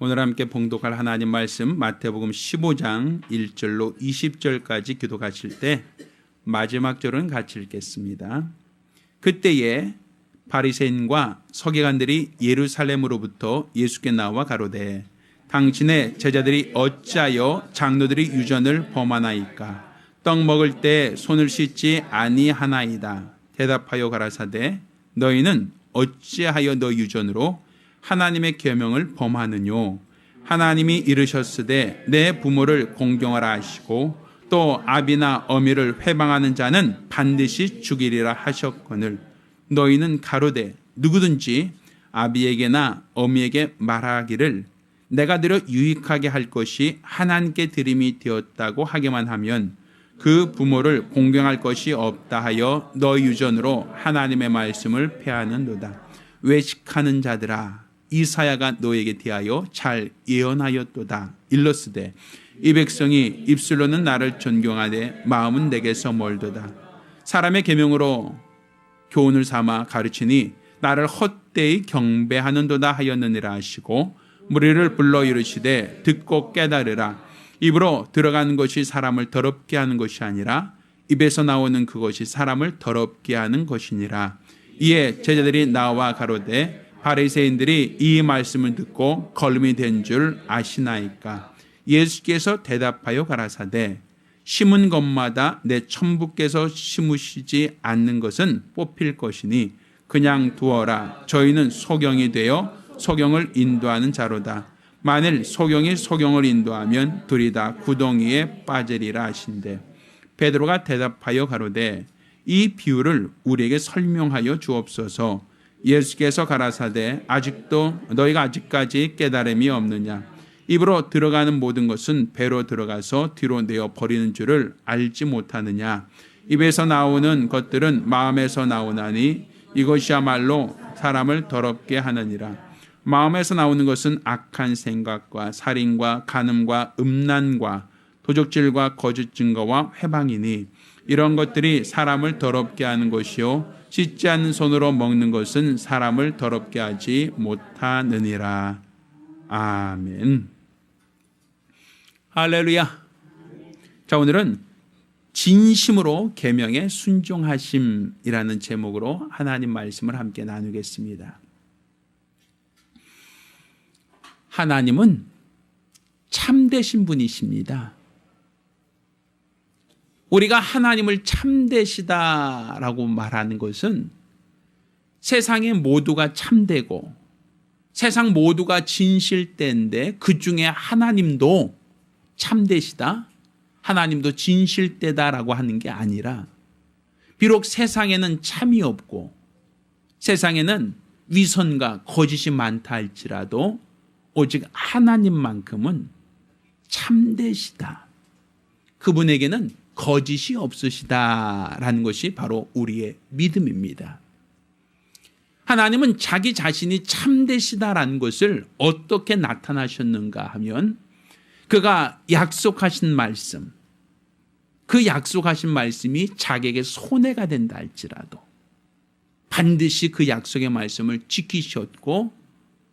오늘 함께 봉독할 하나님 말씀 마태복음 15장 1절로 20절까지 기도하실 때 마지막 절은 같이 읽겠습니다. 그때에 바리새인과 서기관들이 예루살렘으로부터 예수께 나와 가로되 당신의 제자들이 어찌하여 장로들이 유전을 범하나이까? 떡 먹을 때 손을 씻지 아니하나이다. 대답하여 가라사대 너희는 어찌하여 너 유전으로 하나님의 계명을 범하느뇨? 하나님이 이르셨으되 내 부모를 공경하라 하시고 또 아비나 어미를 회방하는 자는 반드시 죽이리라 하셨거늘 너희는 가로되 누구든지 아비에게나 어미에게 말하기를 내가 들여 유익하게 할 것이 하나님께 드림이 되었다고 하게만 하면 그 부모를 공경할 것이 없다 하여 너 유전으로 하나님의 말씀을 폐하는도다. 외식하는 자들아 이사야가 너에게 대하여 잘 예언하였도다. 일러스되 이 백성이 입술로는 나를 존경하되 마음은 내게서 멀도다. 사람의 계명으로 교훈을 삼아 가르치니 나를 헛되이 경배하는도다 하였느니라 하시고 무리를 불러 이르시되 듣고 깨달으라. 입으로 들어가는 것이 사람을 더럽게 하는 것이 아니라 입에서 나오는 그것이 사람을 더럽게 하는 것이니라. 이에 제자들이 나와 가로되 바리새인들이 이 말씀을 듣고 걸림이 된 줄 아시나이까? 예수께서 대답하여 가라사대 심은 것마다 내 천부께서 심으시지 않는 것은 뽑힐 것이니 그냥 두어라. 저희는 소경이 되어 소경을 인도하는 자로다. 만일 소경이 소경을 인도하면 둘이 다 구덩이에 빠지리라 하신대. 베드로가 대답하여 가로되 이 비유를 우리에게 설명하여 주옵소서. 예수께서 가라사대 아직도 너희가 아직까지 깨달음이 없느냐? 입으로 들어가는 모든 것은 배로 들어가서 뒤로 내어 버리는 줄을 알지 못하느냐? 입에서 나오는 것들은 마음에서 나오나니 이것이야말로 사람을 더럽게 하느니라. 마음에서 나오는 것은 악한 생각과 살인과 간음과 음란과 도적질과 거짓 증거와 회방이니 이런 것들이 사람을 더럽게 하는 것이요 씻지 않는 손으로 먹는 것은 사람을 더럽게 하지 못하느니라. 아멘. 할렐루야. 자, 오늘은 진심으로 계명에 순종하심이라는 제목으로 하나님 말씀을 함께 나누겠습니다. 하나님은 참되신 분이십니다. 우리가 하나님을 참되시다라고 말하는 것은 세상의 모두가 참되고 세상 모두가 진실되인데 그 중에 하나님도 참되시다, 하나님도 진실되다라고 하는 게 아니라 비록 세상에는 참이 없고 세상에는 위선과 거짓이 많다 할지라도 오직 하나님만큼은 참되시다. 그분에게는 거짓이 없으시다라는 것이 바로 우리의 믿음입니다. 하나님은 자기 자신이 참되시다라는 것을 어떻게 나타나셨는가 하면 그가 약속하신 말씀, 그 약속하신 말씀이 자기에게 손해가 된다 할지라도 반드시 그 약속의 말씀을 지키셨고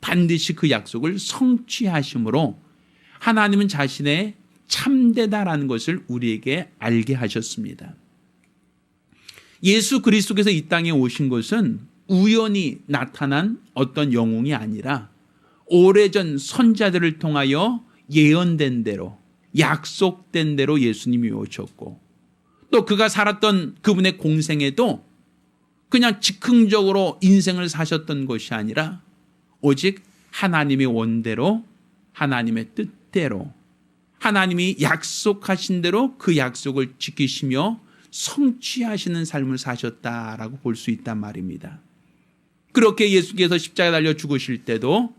반드시 그 약속을 성취하심으로 하나님은 자신의 참되다라는 것을 우리에게 알게 하셨습니다. 예수 그리스도께서 이 땅에 오신 것은 우연히 나타난 어떤 영웅이 아니라 오래전 선자들을 통하여 예언된 대로 약속된 대로 예수님이 오셨고 또 그가 살았던 그분의 공생에도 그냥 즉흥적으로 인생을 사셨던 것이 아니라 오직 하나님의 원대로 하나님의 뜻대로 하나님이 약속하신 대로 그 약속을 지키시며 성취하시는 삶을 사셨다라고 볼 수 있단 말입니다. 그렇게 예수께서 십자가에 달려 죽으실 때도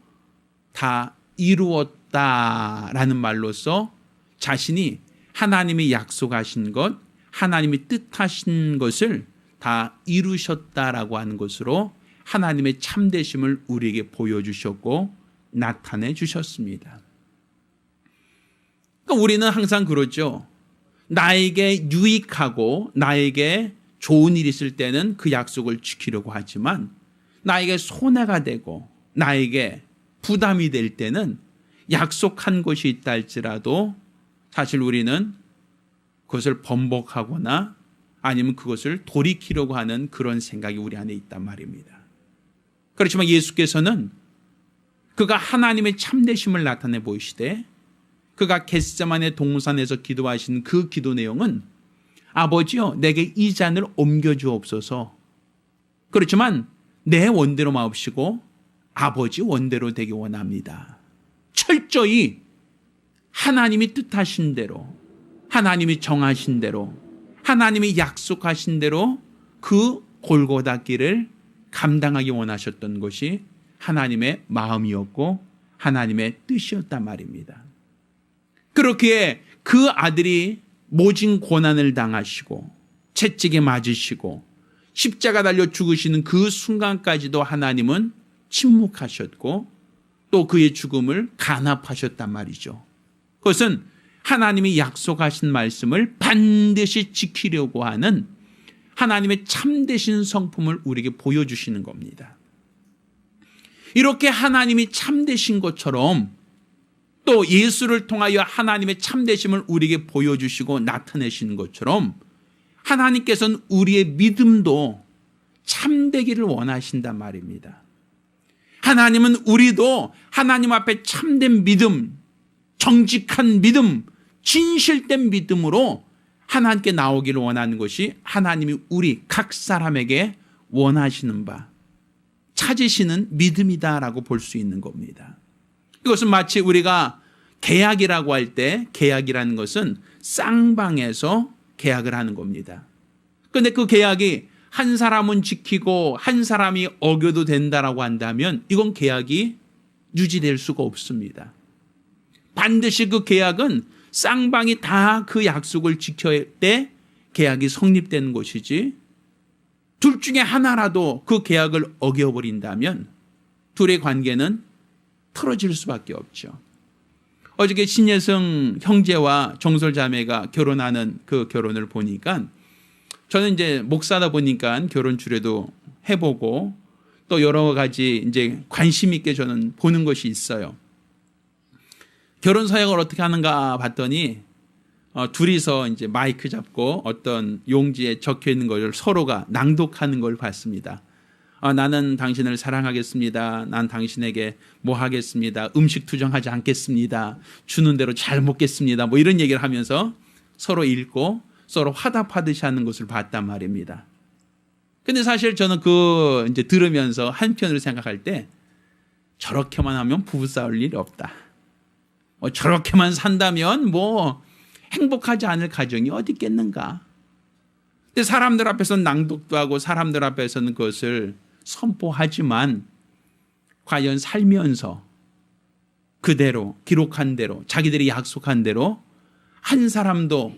다 이루었다라는 말로써 자신이 하나님이 약속하신 것, 하나님이 뜻하신 것을 다 이루셨다라고 하는 것으로 하나님의 참되심을 우리에게 보여주셨고 나타내 주셨습니다. 그러니까 우리는 항상 그러죠. 나에게 유익하고 나에게 좋은 일이 있을 때는 그 약속을 지키려고 하지만 나에게 손해가 되고 나에게 부담이 될 때는 약속한 것이 있다 할지라도 사실 우리는 그것을 번복하거나 아니면 그것을 돌이키려고 하는 그런 생각이 우리 안에 있단 말입니다. 그렇지만 예수께서는 그가 하나님의 참되심을 나타내 보이시되 그가 겟세마네 동산에서 기도하신 그 기도 내용은 아버지여 내게 이 잔을 옮겨주옵소서. 그렇지만 내 원대로 마옵시고 아버지 원대로 되기 원합니다. 철저히 하나님이 뜻하신 대로, 하나님이 정하신 대로, 하나님이 약속하신 대로 그 골고다 길을 감당하기 원하셨던 것이 하나님의 마음이었고 하나님의 뜻이었단 말입니다. 그렇기에 그 아들이 모진 고난을 당하시고 채찍에 맞으시고 십자가 달려 죽으시는 그 순간까지도 하나님은 침묵하셨고 또 그의 죽음을 간합하셨단 말이죠. 그것은 하나님이 약속하신 말씀을 반드시 지키려고 하는 하나님의 참되신 성품을 우리에게 보여주시는 겁니다. 이렇게 하나님이 참되신 것처럼 또 예수를 통하여 하나님의 참되심을 우리에게 보여주시고 나타내시는 것처럼 하나님께서는 우리의 믿음도 참되기를 원하신단 말입니다. 하나님은 우리도 하나님 앞에 참된 믿음, 정직한 믿음, 진실된 믿음으로 하나님께 나오기를 원하는 것이 하나님이 우리 각 사람에게 원하시는 바, 찾으시는 믿음이다라고 볼 수 있는 겁니다. 이것은 마치 우리가 계약이라고 할 때 계약이라는 것은 쌍방에서 계약을 하는 겁니다. 그런데 그 계약이 한 사람은 지키고 한 사람이 어겨도 된다라고 한다면 이건 계약이 유지될 수가 없습니다. 반드시 그 계약은 쌍방이 다 그 약속을 지켜야 때 계약이 성립되는 것이지 둘 중에 하나라도 그 계약을 어겨버린다면 둘의 관계는 틀어질 수밖에 없죠. 어저께 신예성 형제와 정솔 자매가 결혼하는 그 결혼을 보니까 저는 이제 목사다 보니까 결혼 주례도 해보고 또 여러 가지 이제 관심 있게 저는 보는 것이 있어요. 결혼 서약을 어떻게 하는가 봤더니 둘이서 이제 마이크 잡고 어떤 용지에 적혀 있는 것을 서로가 낭독하는 걸 봤습니다. 나는 당신을 사랑하겠습니다. 난 당신에게 뭐 하겠습니다. 음식 투정하지 않겠습니다. 주는 대로 잘 먹겠습니다. 뭐 이런 얘기를 하면서 서로 읽고 서로 화답하듯이 하는 것을 봤단 말입니다. 근데 사실 저는 그 이제 들으면서 한편으로 생각할 때 저렇게만 하면 부부 싸울 일이 없다. 저렇게만 산다면 뭐 행복하지 않을 가정이 어디 있겠는가. 근데 사람들 앞에서는 낭독도 하고 사람들 앞에서는 그것을 선포하지만 과연 살면서 그대로 기록한 대로 자기들이 약속한 대로 한 사람도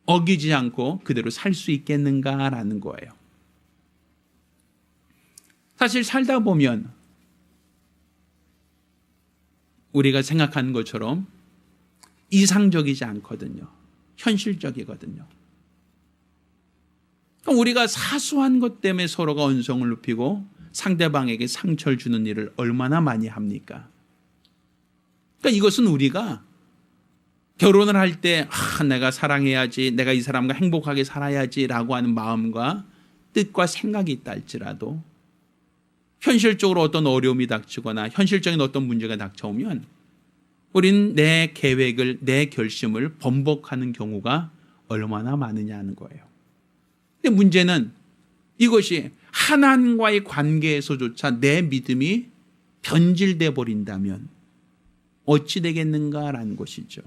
어기지 않고 그대로 살 수 있겠는가라는 거예요. 사실 살다 보면 우리가 생각하는 것처럼 이상적이지 않거든요. 현실적이거든요. 우리가 사소한 것 때문에 서로가 언성을 높이고 상대방에게 상처를 주는 일을 얼마나 많이 합니까? 그러니까 이것은 우리가 결혼을 할 때 내가 사랑해야지, 내가 이 사람과 행복하게 살아야지라고 하는 마음과 뜻과 생각이 있다 할지라도 현실적으로 어떤 어려움이 닥치거나 현실적인 어떤 문제가 닥쳐오면 우리는 내 계획을, 내 결심을 번복하는 경우가 얼마나 많으냐는 거예요. 근데 문제는 이것이 하나님과의 관계에서조차 내 믿음이 변질돼 버린다면 어찌 되겠는가라는 것이죠.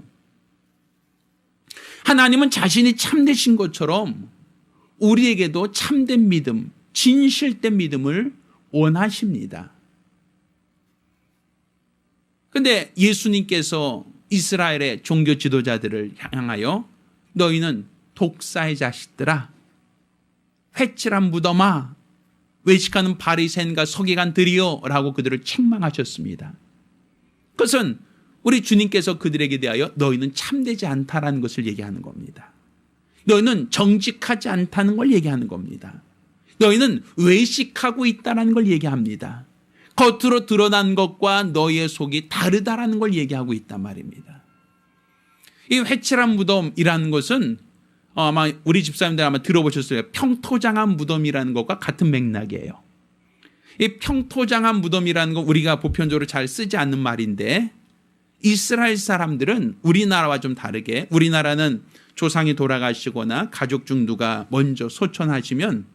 하나님은 자신이 참되신 것처럼 우리에게도 참된 믿음, 진실된 믿음을 원하십니다. 그런데 예수님께서 이스라엘의 종교 지도자들을 향하여 너희는 독사의 자식들아, 회칠한 무덤아, 외식하는 바리새인과 서기관들이여 라고 그들을 책망하셨습니다. 그것은 우리 주님께서 그들에게 대하여 너희는 참되지 않다라는 것을 얘기하는 겁니다. 너희는 정직하지 않다는 걸 얘기하는 겁니다. 너희는 외식하고 있다는 걸 얘기합니다. 겉으로 드러난 것과 너의 속이 다르다라는 걸 얘기하고 있단 말입니다. 이 회칠한 무덤이라는 것은 아마 우리 집사님들 아마 들어보셨어요. 평토장한 무덤이라는 것과 같은 맥락이에요. 이 평토장한 무덤이라는 건 우리가 보편적으로 잘 쓰지 않는 말인데, 이스라엘 사람들은 우리나라와 좀 다르게, 우리나라는 조상이 돌아가시거나 가족 중 누가 먼저 소천하시면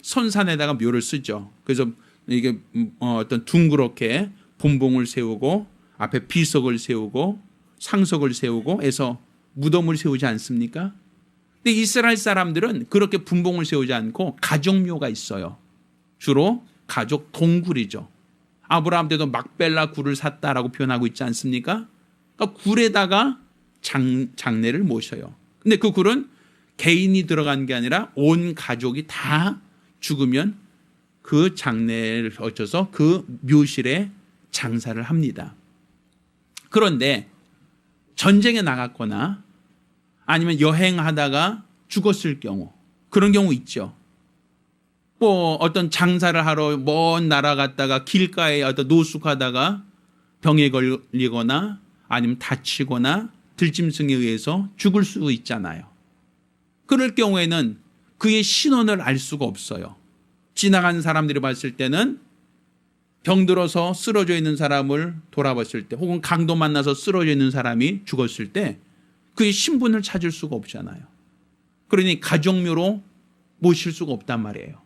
선산에다가 묘를 쓰죠. 그래서 이게 어떤 둥그렇게 본봉을 세우고 앞에 비석을 세우고 상석을 세우고 해서 무덤을 세우지 않습니까? 근데 이스라엘 사람들은 그렇게 분봉을 세우지 않고 가족묘가 있어요. 주로 가족 동굴이죠. 아브라함 때도 막벨라 굴을 샀다라고 표현하고 있지 않습니까? 그러니까 굴에다가 장례를 모셔요. 근데 그 굴은 개인이 들어간 게 아니라 온 가족이 다 죽으면 그 장례를 거쳐서 그 묘실에 장사를 합니다. 그런데 전쟁에 나갔거나 아니면 여행하다가 죽었을 경우, 그런 경우 있죠. 뭐 어떤 장사를 하러 먼 나라 갔다가 길가에 어떤 노숙하다가 병에 걸리거나 아니면 다치거나 들짐승에 의해서 죽을 수 있잖아요. 그럴 경우에는 그의 신원을 알 수가 없어요. 지나간 사람들이 봤을 때는 병들어서 쓰러져 있는 사람을 돌아봤을 때, 혹은 강도 만나서 쓰러져 있는 사람이 죽었을 때 그의 신분을 찾을 수가 없잖아요. 그러니 가족묘로 모실 수가 없단 말이에요.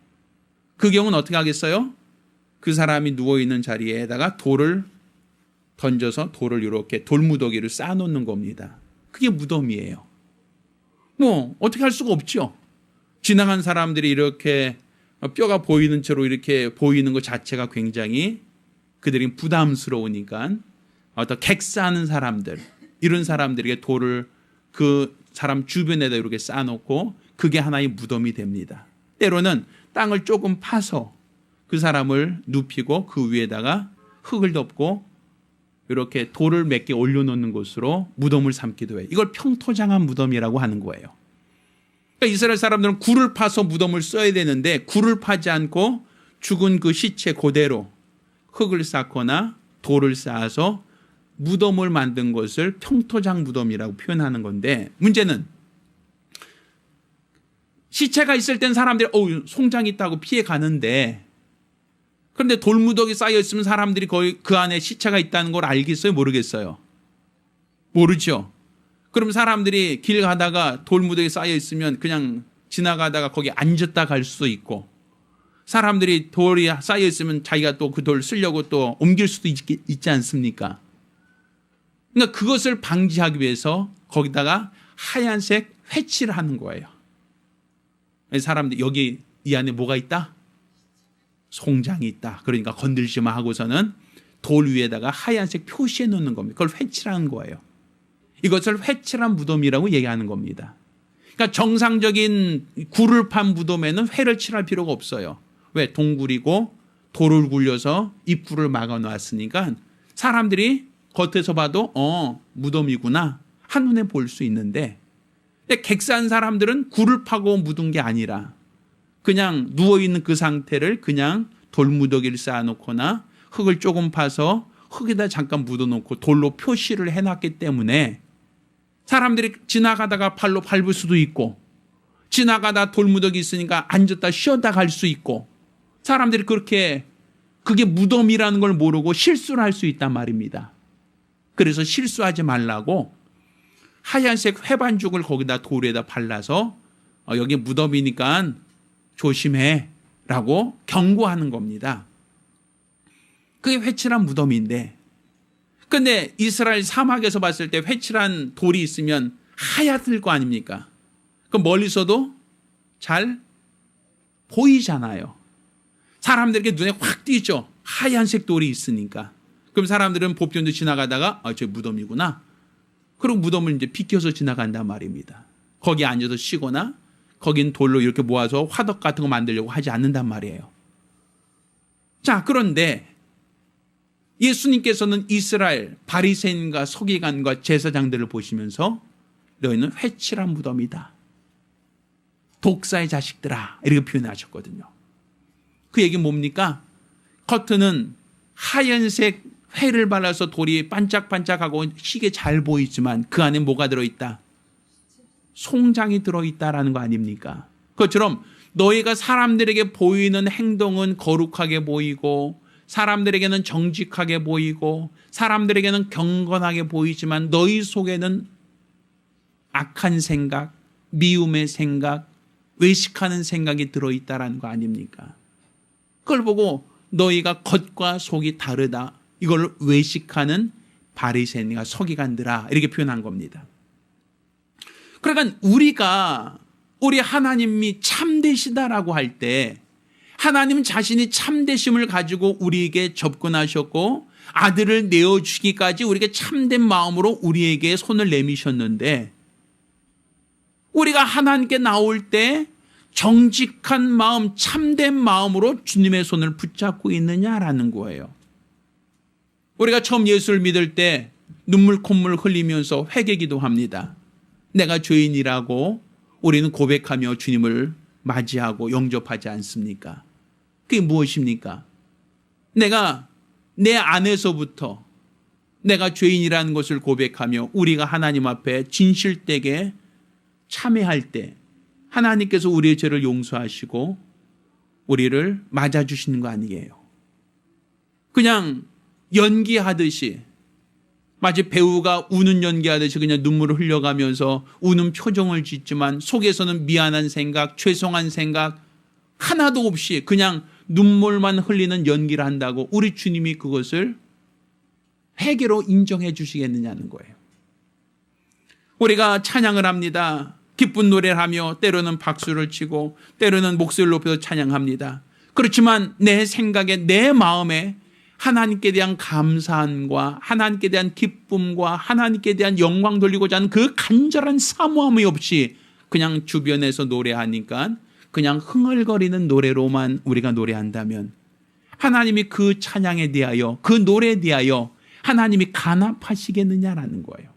그 경우는 어떻게 하겠어요? 그 사람이 누워있는 자리에다가 돌을 던져서 돌을 이렇게 돌무더기를 쌓아놓는 겁니다. 그게 무덤이에요. 뭐 어떻게 할 수가 없죠. 지나간 사람들이 이렇게 뼈가 보이는 채로 이렇게 보이는 것 자체가 굉장히 그들이 부담스러우니까 어떤 객사하는 사람들, 이런 사람들에게 돌을 그 사람 주변에다 이렇게 쌓아놓고 그게 하나의 무덤이 됩니다. 때로는 땅을 조금 파서 그 사람을 눕히고 그 위에다가 흙을 덮고 이렇게 돌을 몇 개 올려놓는 곳으로 무덤을 삼기도 해요. 이걸 평토장한 무덤이라고 하는 거예요. 그러니까 이스라엘 사람들은 굴을 파서 무덤을 써야 되는데 굴을 파지 않고 죽은 그 시체 그대로 흙을 쌓거나 돌을 쌓아서 무덤을 만든 것을 평토장 무덤이라고 표현하는 건데, 문제는 시체가 있을 땐 사람들이 송장이 있다고 피해 가는데, 그런데 돌무더기 쌓여 있으면 사람들이 거의 그 안에 시체가 있다는 걸 알겠어요? 모르겠어요? 모르죠. 그럼 사람들이 길 가다가 돌무더기 쌓여 있으면 그냥 지나가다가 거기 앉았다 갈 수도 있고, 사람들이 돌이 쌓여 있으면 자기가 또 그 돌 쓰려고 또 옮길 수도 있지 않습니까? 그러니까 그것을 방지하기 위해서 거기다가 하얀색 회칠을 하는 거예요. 사람들이 여기 이 안에 뭐가 있다? 송장이 있다. 그러니까 건들지 마 하고서는 돌 위에다가 하얀색 표시해 놓는 겁니다. 그걸 회칠하는 거예요. 이것을 회칠한 무덤이라고 얘기하는 겁니다. 그러니까 정상적인 굴을 판 무덤에는 회를 칠할 필요가 없어요. 왜? 동굴이고 돌을 굴려서 입구를 막아 놨으니까 사람들이 겉에서 봐도 무덤이구나 한눈에 볼 수 있는데, 객사한 사람들은 굴을 파고 묻은 게 아니라 그냥 누워있는 그 상태를 그냥 돌무더기를 쌓아놓거나 흙을 조금 파서 흙에다 잠깐 묻어놓고 돌로 표시를 해놨기 때문에 사람들이 지나가다가 발로 밟을 수도 있고, 지나가다 돌무더기 있으니까 앉았다 쉬었다 갈 수 있고, 사람들이 그렇게 그게 무덤이라는 걸 모르고 실수를 할 수 있단 말입니다. 그래서 실수하지 말라고 하얀색 회반죽을 거기다 돌에다 발라서 여기 무덤이니까 조심해 라고 경고하는 겁니다. 그게 회칠한 무덤인데, 근데 이스라엘 사막에서 봤을 때 회칠한 돌이 있으면 하얗을 거 아닙니까? 그럼 멀리서도 잘 보이잖아요. 사람들에게 눈에 확 띄죠. 하얀색 돌이 있으니까. 그럼 사람들은 보편도 지나가다가 저 무덤이구나. 그리고 무덤을 이제 비켜서 지나간단 말입니다. 거기 앉아서 쉬거나 거긴 돌로 이렇게 모아서 화덕 같은 거 만들려고 하지 않는단 말이에요. 자, 그런데 예수님께서는 이스라엘 바리새인과 서기관과 제사장들을 보시면서 너희는 회칠한 무덤이다. 독사의 자식들아. 이렇게 표현하셨거든요. 그 얘기는 뭡니까? 겉은 하얀색 회를 발라서 돌이 반짝반짝하고 시계 잘 보이지만 그 안에 뭐가 들어있다? 송장이 들어있다라는 거 아닙니까? 그것처럼 너희가 사람들에게 보이는 행동은 거룩하게 보이고 사람들에게는 정직하게 보이고 사람들에게는 경건하게 보이지만 너희 속에는 악한 생각, 미움의 생각, 외식하는 생각이 들어있다라는 거 아닙니까? 그걸 보고 너희가 겉과 속이 다르다. 이걸 외식하는 바리새인과 서기관들아 이렇게 표현한 겁니다. 그러니까 우리 하나님이 참되시다라고 할 때 하나님 자신이 참되심을 가지고 우리에게 접근하셨고 아들을 내어주기까지 우리에게 참된 마음으로 우리에게 손을 내미셨는데 우리가 하나님께 나올 때 정직한 마음, 참된 마음으로 주님의 손을 붙잡고 있느냐라는 거예요. 우리가 처음 예수를 믿을 때 눈물 콧물 흘리면서 회개기도 합니다. 내가 죄인이라고 우리는 고백하며 주님을 맞이하고 영접하지 않습니까? 그게 무엇입니까? 내가 내 안에서부터 내가 죄인이라는 것을 고백하며 우리가 하나님 앞에 진실되게 참회할 때 하나님께서 우리의 죄를 용서하시고 우리를 맞아주시는 거 아니에요. 그냥 연기하듯이 마치 배우가 우는 연기하듯이 그냥 눈물을 흘려가면서 우는 표정을 짓지만 속에서는 미안한 생각, 죄송한 생각 하나도 없이 그냥 눈물만 흘리는 연기를 한다고 우리 주님이 그것을 회개로 인정해 주시겠느냐는 거예요. 우리가 찬양을 합니다. 기쁜 노래를 하며 때로는 박수를 치고 때로는 목소리를 높여서 찬양합니다. 그렇지만 내 생각에 내 마음에 하나님께 대한 감사함과 하나님께 대한 기쁨과 하나님께 대한 영광 돌리고자 하는 그 간절한 사모함이 없이 그냥 주변에서 노래하니까 그냥 흥얼거리는 노래로만 우리가 노래한다면 하나님이 그 찬양에 대하여 그 노래에 대하여 하나님이 간합하시겠느냐라는 거예요.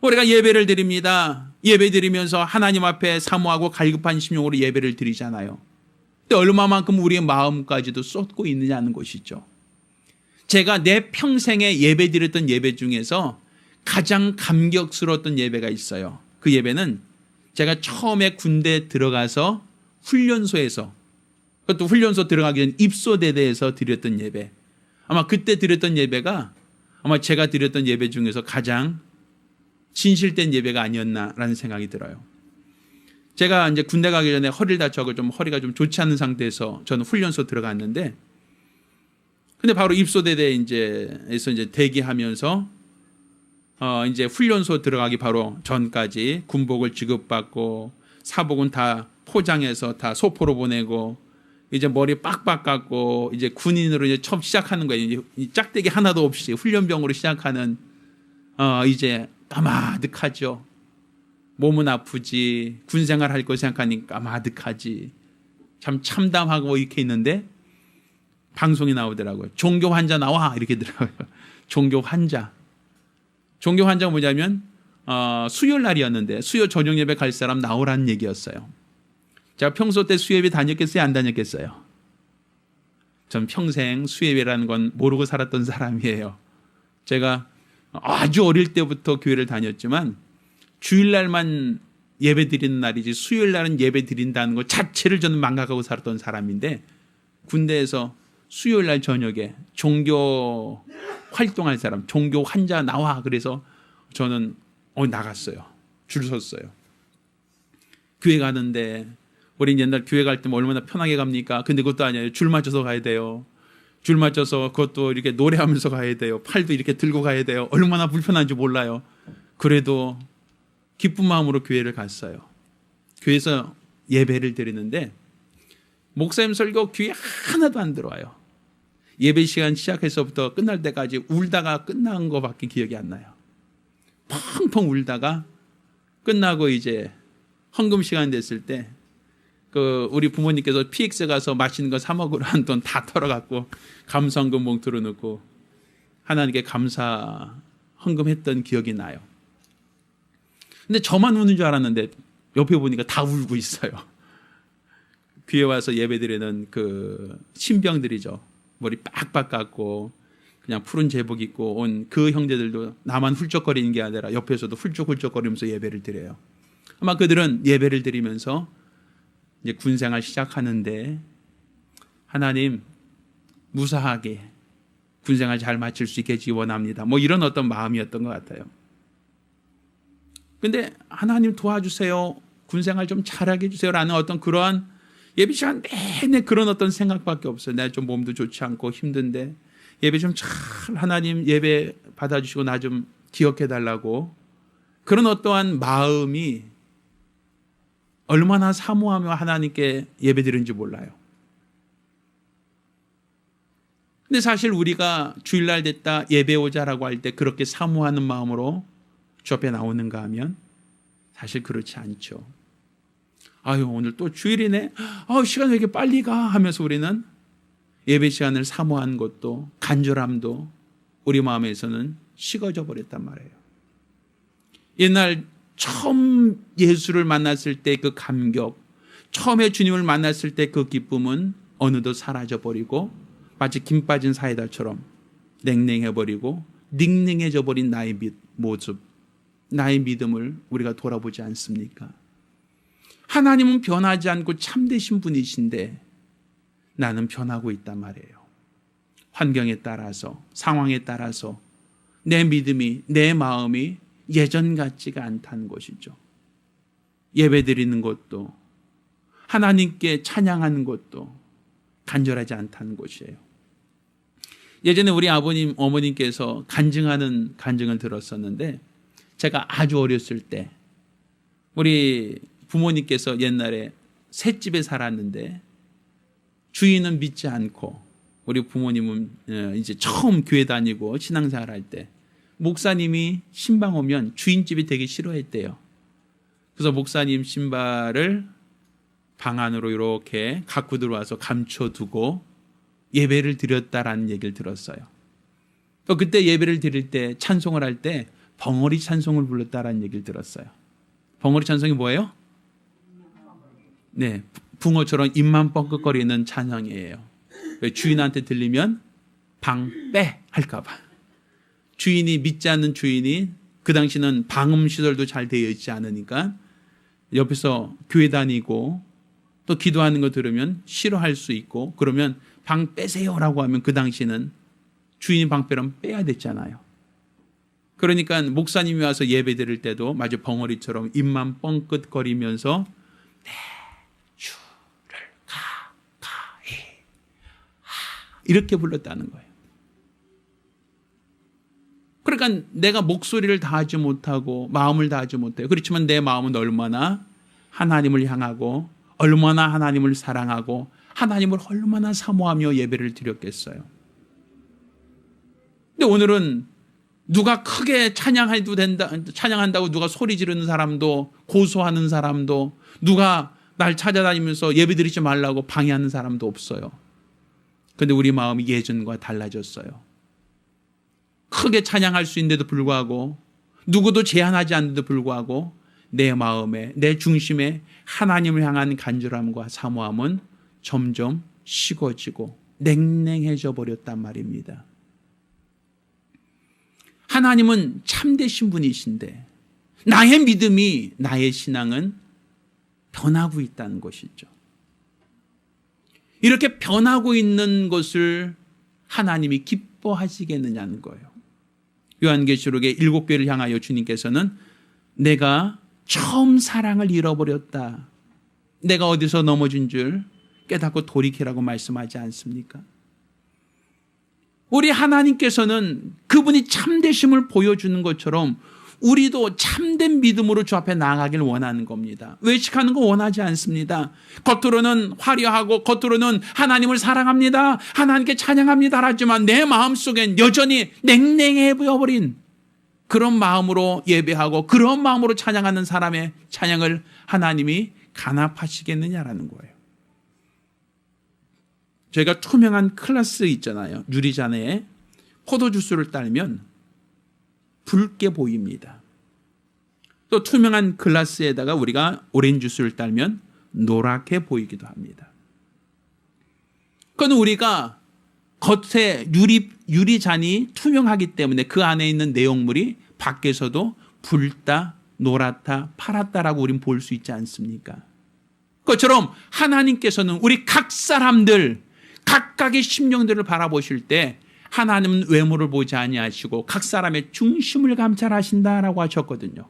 우리가 예배를 드립니다. 예배 드리면서 하나님 앞에 사모하고 갈급한 심령으로 예배를 드리잖아요. 근데 얼마만큼 우리의 마음까지도 쏟고 있느냐는 것이죠. 제가 내 평생에 예배 드렸던 예배 중에서 가장 감격스러웠던 예배가 있어요. 그 예배는 제가 처음에 군대 들어가서 훈련소에서 그것도 훈련소 들어가기 전 입소대대에서 드렸던 예배. 아마 그때 드렸던 예배가 아마 제가 드렸던 예배 중에서 가장 진실된 예배가 아니었나라는 생각이 들어요. 제가 이제 군대 가기 전에 허리를 다쳐서 좀 허리가 좀 좋지 않은 상태에서 저는 훈련소 들어갔는데, 근데 바로 입소대대에 이제 대기하면서 이제 훈련소 들어가기 바로 전까지 군복을 지급받고 사복은 다 포장해서 다 소포로 보내고 이제 머리 빡빡 깎고 이제 군인으로 이제 처음 시작하는 거예요. 이 짝대기 하나도 없이 훈련병으로 시작하는 이제 까마득하죠. 몸은 아프지 군생활 할 거 생각하니까 까마득하지 참 참담하고 이렇게 있는데 방송이 나오더라고요. 종교 환자 나와 이렇게 더라고요. 종교 환자가 뭐냐면 수요일 날이었는데 수요 저녁 예배 갈 사람 나오라는 얘기였어요. 제가 평소 때 수요예배 다녔겠어요? 안 다녔겠어요? 전 평생 수요예배라는 건 모르고 살았던 사람이에요. 제가 아주 어릴 때부터 교회를 다녔지만 주일날만 예배 드리는 날이지 수요일날은 예배 드린다는 것 자체를 저는 망각하고 살았던 사람인데 군대에서 수요일날 저녁에 종교 활동할 사람, 종교 환자 나와 그래서 저는 나갔어요. 줄 섰어요. 교회 가는데 우린 옛날 교회 갈 때면 얼마나 편하게 갑니까? 근데 그것도 아니에요. 줄 맞춰서 가야 돼요. 줄 맞춰서 그것도 이렇게 노래하면서 가야 돼요. 팔도 이렇게 들고 가야 돼요. 얼마나 불편한지 몰라요. 그래도 기쁜 마음으로 교회를 갔어요. 교회에서 예배를 드리는데 목사님 설교 귀에 하나도 안 들어와요. 예배 시간 시작해서부터 끝날 때까지 울다가 끝난 것밖에 기억이 안 나요. 펑펑 울다가 끝나고 이제 헌금 시간 됐을 때 우리 부모님께서 PX 가서 맛있는 거 사 먹으러 한 돈 다 털어갖고 감사헌금 봉투로 넣고 하나님께 감사 헌금했던 기억이 나요. 근데 저만 우는 줄 알았는데 옆에 보니까 다 울고 있어요. 귀에 와서 예배드리는 그 신병들이죠. 머리 빡빡 깎고 그냥 푸른 제복 입고 온 그 형제들도 나만 훌쩍거리는 게 아니라 옆에서도 훌쩍훌쩍거리면서 예배를 드려요. 아마 그들은 예배를 드리면서 이제 군생활 시작하는데 하나님 무사하게 군생활 잘 마칠 수 있게 원합니다. 뭐 이런 어떤 마음이었던 것 같아요. 근데 하나님 도와주세요. 군생활 좀 잘하게 해주세요. 라는 어떤 그러한 예배 시간 내내 그런 어떤 생각밖에 없어요. 내가 좀 몸도 좋지 않고 힘든데 예배 좀 잘 하나님 예배 받아주시고 나 좀 기억해 달라고 그런 어떠한 마음이 얼마나 사모하며 하나님께 예배 드리는지 몰라요. 근데 사실 우리가 주일날 됐다 예배 오자라고 할 때 그렇게 사모하는 마음으로 주 앞에 나오는가 하면 사실 그렇지 않죠. 아유 오늘 또 주일이네. 시간 왜 이렇게 빨리 가 하면서 우리는 예배 시간을 사모한 것도 간절함도 우리 마음에서는 식어져 버렸단 말이에요. 옛날 처음 예수를 만났을 때 그 감격, 처음에 주님을 만났을 때 그 기쁨은 어느덧 사라져 버리고 마치 김 빠진 사이다처럼 냉랭해 버리고 닝닝해져 버린 나의 모습, 나의 믿음을 우리가 돌아보지 않습니까? 하나님은 변하지 않고 참되신 분이신데 나는 변하고 있단 말이에요. 환경에 따라서, 상황에 따라서 내 믿음이, 내 마음이 예전 같지가 않다는 것이죠. 예배 드리는 것도 하나님께 찬양하는 것도 간절하지 않다는 것이에요. 예전에 우리 아버님, 어머님께서 간증하는 간증을 들었었는데 제가 아주 어렸을 때 우리 부모님께서 옛날에 셋집에 살았는데 주인은 믿지 않고 우리 부모님은 이제 처음 교회 다니고 신앙생활 할 때 목사님이 신방 오면 주인집이 되게 싫어했대요. 그래서 목사님 신발을 방 안으로 이렇게 갖고 들어와서 감춰두고 예배를 드렸다라는 얘기를 들었어요. 또 그때 예배를 드릴 때 찬송을 할 때 벙어리 찬송을 불렀다라는 얘기를 들었어요. 벙어리 찬송이 뭐예요? 네, 붕어처럼 입만 뻥긋거리는 찬양이에요. 주인한테 들리면 방 빼 할까 봐. 주인이 믿지 않는 주인이 그 당시는 방음 시설도 잘 되어 있지 않으니까 옆에서 교회 다니고 또 기도하는 거 들으면 싫어할 수 있고 그러면 방 빼세요라고 하면 그 당시는 주인이 방 빼면 빼야 됐잖아요. 그러니까 목사님이 와서 예배 드릴 때도 마치 벙어리처럼 입만 뻥긋거리면서 내 주를 가까이 이렇게 불렀다는 거예요. 그러니까 내가 목소리를 다하지 못하고 마음을 다하지 못해요. 그렇지만 내 마음은 얼마나 하나님을 향하고 얼마나 하나님을 사랑하고 하나님을 얼마나 사모하며 예배를 드렸겠어요. 근데 오늘은 누가 크게 찬양해도 된다, 찬양한다고 누가 소리 지르는 사람도 고소하는 사람도 누가 날 찾아다니면서 예배 드리지 말라고 방해하는 사람도 없어요. 그런데 우리 마음이 예전과 달라졌어요. 크게 찬양할 수 있는데도 불구하고 누구도 제한하지 않는데도 불구하고 내 마음에 내 중심에 하나님을 향한 간절함과 사모함은 점점 식어지고 냉랭해져 버렸단 말입니다. 하나님은 참되신 분이신데 나의 믿음이 나의 신앙은 변하고 있다는 것이죠. 이렇게 변하고 있는 것을 하나님이 기뻐하시겠느냐는 거예요. 요한계시록의 7교회를 향하여 주님께서는 내가 처음 사랑을 잃어버렸다. 내가 어디서 넘어진 줄 깨닫고 돌이키라고 말씀하지 않습니까? 우리 하나님께서는 그분이 참되심을 보여주는 것처럼 우리도 참된 믿음으로 주 앞에 나아가길 원하는 겁니다. 외식하는 거 원하지 않습니다. 겉으로는 화려하고 겉으로는 하나님을 사랑합니다. 하나님께 찬양합니다. 하지만 내 마음속엔 여전히 냉랭해 보여버린 그런 마음으로 예배하고 그런 마음으로 찬양하는 사람의 찬양을 하나님이 간합하시겠느냐라는 거예요. 저희가 투명한 클라스 있잖아요. 유리잔에 포도주스를 따르면 붉게 보입니다. 또 투명한 글라스에다가 우리가 오렌지 주스를 따르면 노랗게 보이기도 합니다. 그건 우리가 겉에 유리잔이 투명하기 때문에 그 안에 있는 내용물이 밖에서도 붉다, 노랗다, 파랗다라고 우린 볼 수 있지 않습니까? 그것처럼 하나님께서는 우리 각 사람들 각각의 심령들을 바라보실 때 하나님은 외모를 보지 아니하시고 각 사람의 중심을 감찰하신다라고 하셨거든요.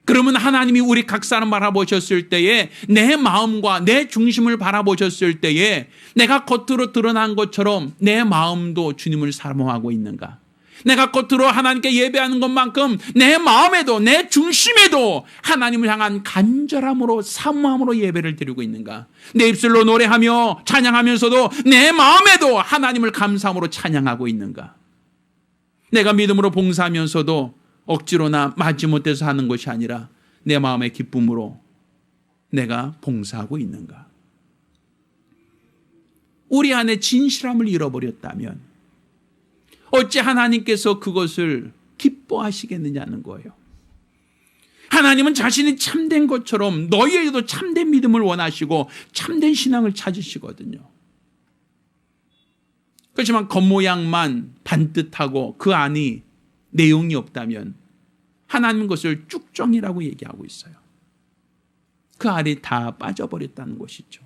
그러면 하나님이 우리 각 사람 바라보셨을 때에 내 마음과 내 중심을 바라보셨을 때에 내가 겉으로 드러난 것처럼 내 마음도 주님을 사모하고 있는가? 내가 겉으로 하나님께 예배하는 것만큼 내 마음에도 내 중심에도 하나님을 향한 간절함으로 사모함으로 예배를 드리고 있는가? 내 입술로 노래하며 찬양하면서도 내 마음에도 하나님을 감사함으로 찬양하고 있는가? 내가 믿음으로 봉사하면서도 억지로나 마지못해서 하는 것이 아니라 내 마음의 기쁨으로 내가 봉사하고 있는가? 우리 안에 진실함을 잃어버렸다면 어찌 하나님께서 그것을 기뻐하시겠느냐는 거예요. 하나님은 자신이 참된 것처럼 너희에게도 참된 믿음을 원하시고 참된 신앙을 찾으시거든요. 그렇지만 겉모양만 반듯하고 그 안이 내용이 없다면 하나님은 그것을 쭉정이라고 얘기하고 있어요. 그 알이 다 빠져버렸다는 것이죠.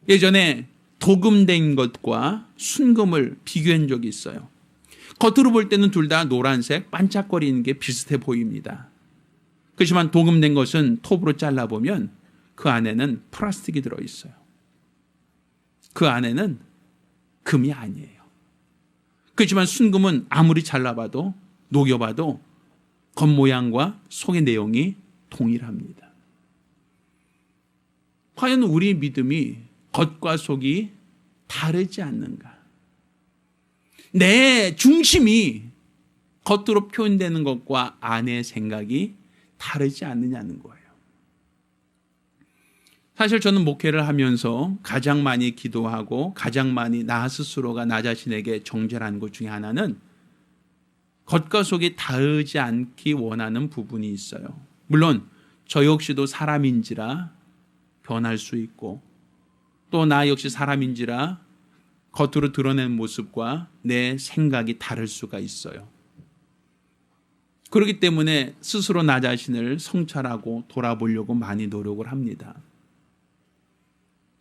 예전에 도금된 것과 순금을 비교한 적이 있어요. 겉으로 볼 때는 둘 다 노란색 반짝거리는 게 비슷해 보입니다. 그렇지만 도금된 것은 톱으로 잘라보면 그 안에는 플라스틱이 들어있어요. 그 안에는 금이 아니에요. 그렇지만 순금은 아무리 잘라봐도 녹여봐도 겉모양과 속의 내용이 동일합니다. 과연 우리 믿음이 겉과 속이 다르지 않는가? 내 중심이 겉으로 표현되는 것과 안의 생각이 다르지 않느냐는 거예요. 사실 저는 목회를 하면서 가장 많이 기도하고 가장 많이 나 스스로가 나 자신에게 정죄하는 것 중에 하나는 겉과 속이 다르지 않기 원하는 부분이 있어요. 물론 저 역시도 사람인지라 변할 수 있고 또 나 역시 사람인지라 겉으로 드러낸 모습과 내 생각이 다를 수가 있어요. 그렇기 때문에 스스로 나 자신을 성찰하고 돌아보려고 많이 노력을 합니다.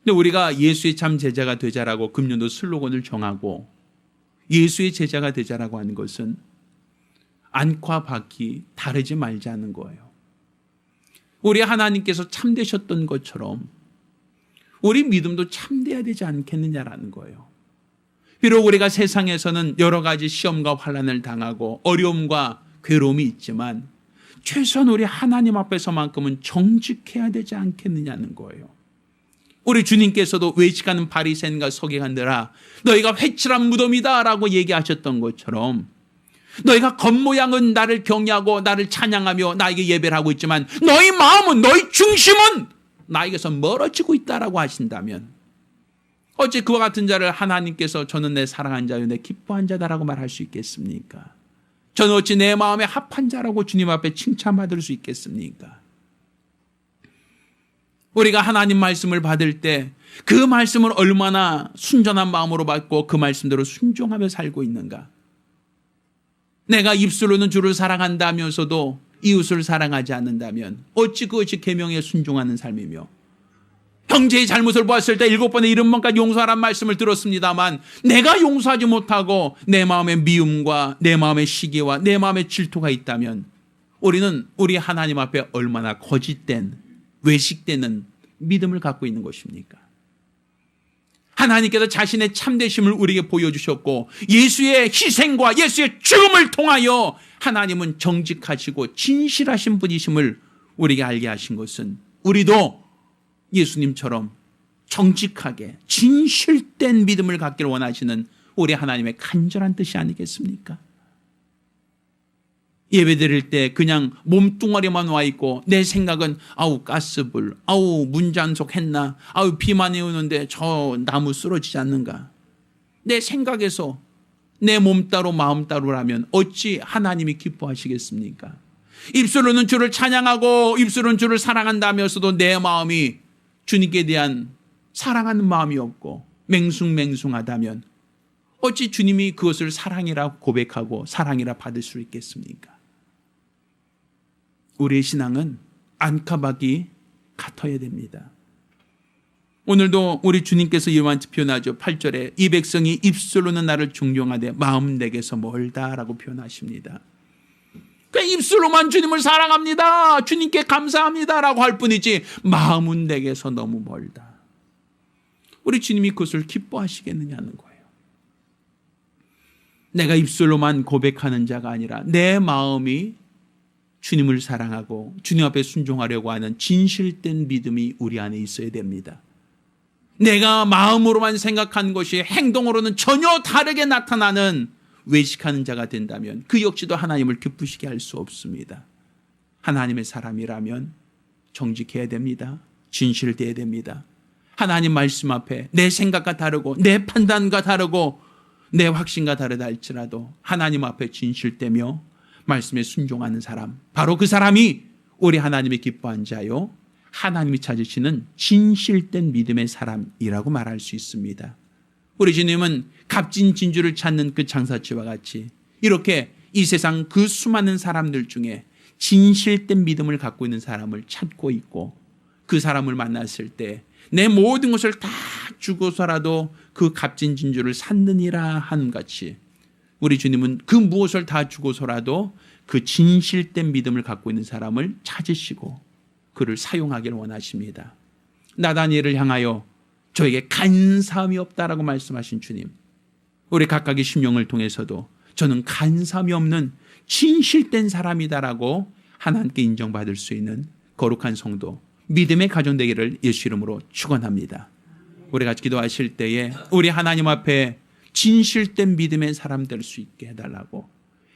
근데 우리가 예수의 참 제자가 되자라고 금년도 슬로건을 정하고 예수의 제자가 되자라고 하는 것은 안과 밖이 다르지 말자는 거예요. 우리 하나님께서 참되셨던 것처럼 우리 믿음도 참돼야 되지 않겠느냐라는 거예요. 비록 우리가 세상에서는 여러 가지 시험과 환난을 당하고 어려움과 괴로움이 있지만 최소한 우리 하나님 앞에서만큼은 정직해야 되지 않겠느냐는 거예요. 우리 주님께서도 외식하는 바리새인과 서기관들아 너희가 회칠한 무덤이다 라고 얘기하셨던 것처럼 너희가 겉모양은 나를 경외하고 나를 찬양하며 나에게 예배를 하고 있지만 너희 마음은 너희 중심은 나에게서 멀어지고 있다라고 하신다면 어찌 그와 같은 자를 하나님께서 저는 내 사랑한 자요 내 기뻐한 자다라고 말할 수 있겠습니까? 저는 어찌 내 마음에 합한 자라고 주님 앞에 칭찬받을 수 있겠습니까? 우리가 하나님 말씀을 받을 때 그 말씀을 얼마나 순전한 마음으로 받고 그 말씀대로 순종하며 살고 있는가? 내가 입술로는 주를 사랑한다면서도 이웃을 사랑하지 않는다면 어찌 그것이 계명에 순종하는 삶이며 형제의 잘못을 보았을 때 7번에 70번까지 용서하라는 말씀을 들었습니다만 내가 용서하지 못하고 내 마음에 미움과 내 마음의 시기와 내 마음의 질투가 있다면 우리는 우리 하나님 앞에 얼마나 거짓된 외식되는 믿음을 갖고 있는 것입니까? 하나님께서 자신의 참되심을 우리에게 보여주셨고 예수의 희생과 예수의 죽음을 통하여 하나님은 정직하시고 진실하신 분이심을 우리에게 알게 하신 것은 우리도 예수님처럼 정직하게 진실된 믿음을 갖기를 원하시는 우리 하나님의 간절한 뜻이 아니겠습니까? 예배 드릴 때 그냥 몸뚱아리만 와 있고 내 생각은 아우 가스불, 아우 문잔속 했나, 아우 비 많이 오는데 저 나무 쓰러지지 않는가. 내 생각에서 내 몸 따로 마음 따로라면 어찌 하나님이 기뻐하시겠습니까? 입술로는 주를 찬양하고 입술로는 주를 사랑한다면서도 내 마음이 주님께 대한 사랑하는 마음이 없고 맹숭맹숭하다면 어찌 주님이 그것을 사랑이라 고백하고 사랑이라 받을 수 있겠습니까? 우리의 신앙은 안카박이 같아야 됩니다. 오늘도 우리 주님께서 이러한 표현하죠. 8절에 이 백성이 입술로는 나를 존경하되 마음 내게서 멀다라고 표현하십니다. 그러니까 입술로만 주님을 사랑합니다, 주님께 감사합니다라고 할 뿐이지 마음은 내게서 너무 멀다. 우리 주님이 그것을 기뻐하시겠느냐는 거예요. 내가 입술로만 고백하는 자가 아니라 내 마음이 주님을 사랑하고 주님 앞에 순종하려고 하는 진실된 믿음이 우리 안에 있어야 됩니다. 내가 마음으로만 생각한 것이 행동으로는 전혀 다르게 나타나는 외식하는 자가 된다면 그 역시도 하나님을 기쁘시게 할 수 없습니다. 하나님의 사람이라면 정직해야 됩니다. 진실돼야 됩니다. 하나님 말씀 앞에 내 생각과 다르고 내 판단과 다르고 내 확신과 다르다 할지라도 하나님 앞에 진실되며 말씀에 순종하는 사람, 바로 그 사람이 우리 하나님이 기뻐한 자요 하나님이 찾으시는 진실된 믿음의 사람이라고 말할 수 있습니다. 우리 주님은 값진 진주를 찾는 그 장사치와 같이 이렇게 이 세상 그 수많은 사람들 중에 진실된 믿음을 갖고 있는 사람을 찾고 있고 그 사람을 만났을 때 내 모든 것을 다 주고서라도 그 값진 진주를 찾느니라 하는 같이 우리 주님은 그 무엇을 다 주고서라도 그 진실된 믿음을 갖고 있는 사람을 찾으시고 그를 사용하기를 원하십니다. 나다니엘을 향하여 저에게 간사함이 없다라고 말씀하신 주님, 우리 각각의 심령을 통해서도 저는 간사함이 없는 진실된 사람이다라고 하나님께 인정받을 수 있는 거룩한 성도, 믿음의 가정 되기를 예수 이름으로 축원합니다. 우리 같이 기도하실 때에 우리 하나님 앞에 진실된 믿음의 사람 될 수 있게 해달라고,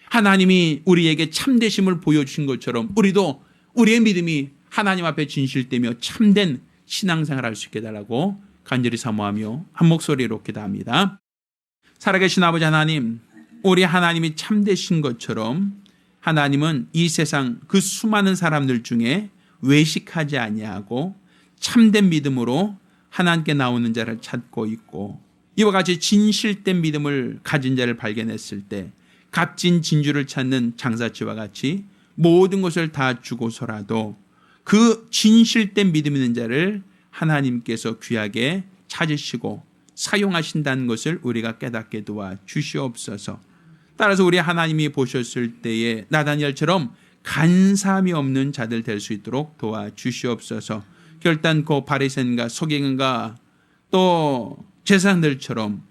하나님이 우리에게 참되심을 보여주신 것처럼 우리도 우리의 믿음이 하나님 앞에 진실되며 참된 신앙생활을 할 수 있게 해달라고 간절히 사모하며 한 목소리로 기도합니다. 살아계신 아버지 하나님, 우리 하나님이 참되신 것처럼 하나님은 이 세상 그 수많은 사람들 중에 외식하지 아니하고 참된 믿음으로 하나님께 나오는 자를 찾고 있고, 이와 같이 진실된 믿음을 가진 자를 발견했을 때 값진 진주를 찾는 장사치와 같이 모든 것을 다 주고서라도 그 진실된 믿음 있는 자를 하나님께서 귀하게 찾으시고 사용하신다는 것을 우리가 깨닫게 도와 주시옵소서. 따라서 우리 하나님이 보셨을 때에 나다니엘처럼 간사함이 없는 자들 될 수 있도록 도와 주시옵소서. 결단코 바리새인과 서기관과 또 제사장들처럼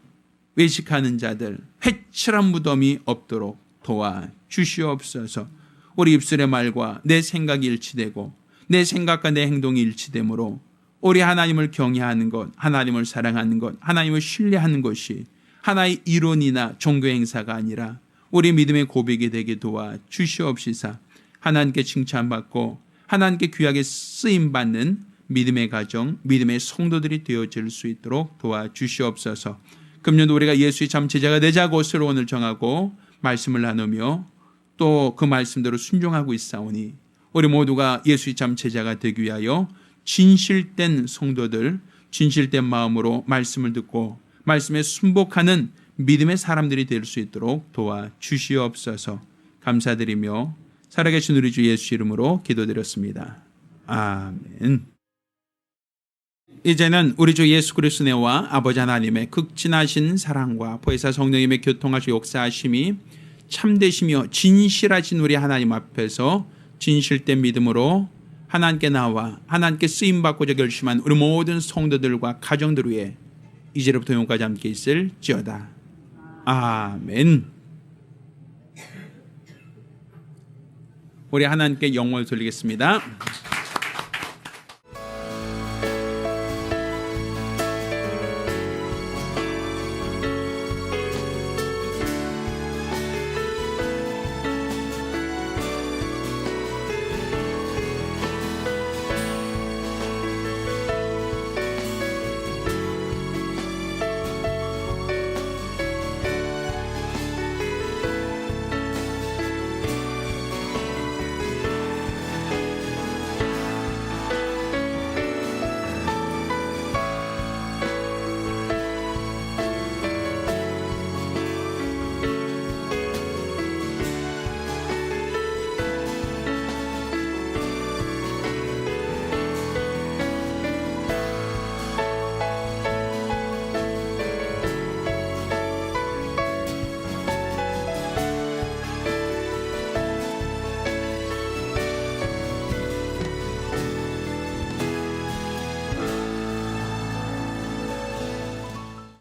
외식하는 자들, 회칠한 무덤이 없도록 도와 주시옵소서. 우리 입술의 말과 내 생각이 일치되고 내 생각과 내 행동이 일치되므로 우리 하나님을 경외하는 것, 하나님을 사랑하는 것, 하나님을 신뢰하는 것이 하나의 이론이나 종교 행사가 아니라 우리 믿음의 고백이 되게 도와 주시옵시사. 하나님께 칭찬받고 하나님께 귀하게 쓰임받는 믿음의 가정, 믿음의 성도들이 되어질 수 있도록 도와 주시옵소서. 금년도 우리가 예수의 참 제자가 되자고 서론을 정하고 말씀을 나누며 또 그 말씀대로 순종하고 있사오니 우리 모두가 예수의 참 제자가 되기 위하여 진실된 성도들, 진실된 마음으로 말씀을 듣고 말씀에 순복하는 믿음의 사람들이 될 수 있도록 도와 주시옵소서. 감사드리며 살아계신 우리 주 예수 이름으로 기도드렸습니다. 아멘. 이제는 우리 주 예수 그리스도의 은혜와 아버지 하나님의 극진하신 사랑과 보혜사 성령님의 교통하시고 역사하심이 참되시며 진실하신 우리 하나님 앞에서 진실된 믿음으로 하나님께 나와 하나님께 쓰임받고자 결심한 우리 모든 성도들과 가정들 위해 이제로부터 영원까지 함께 있을지어다. 아멘. 우리 하나님께 영광을 돌리겠습니다.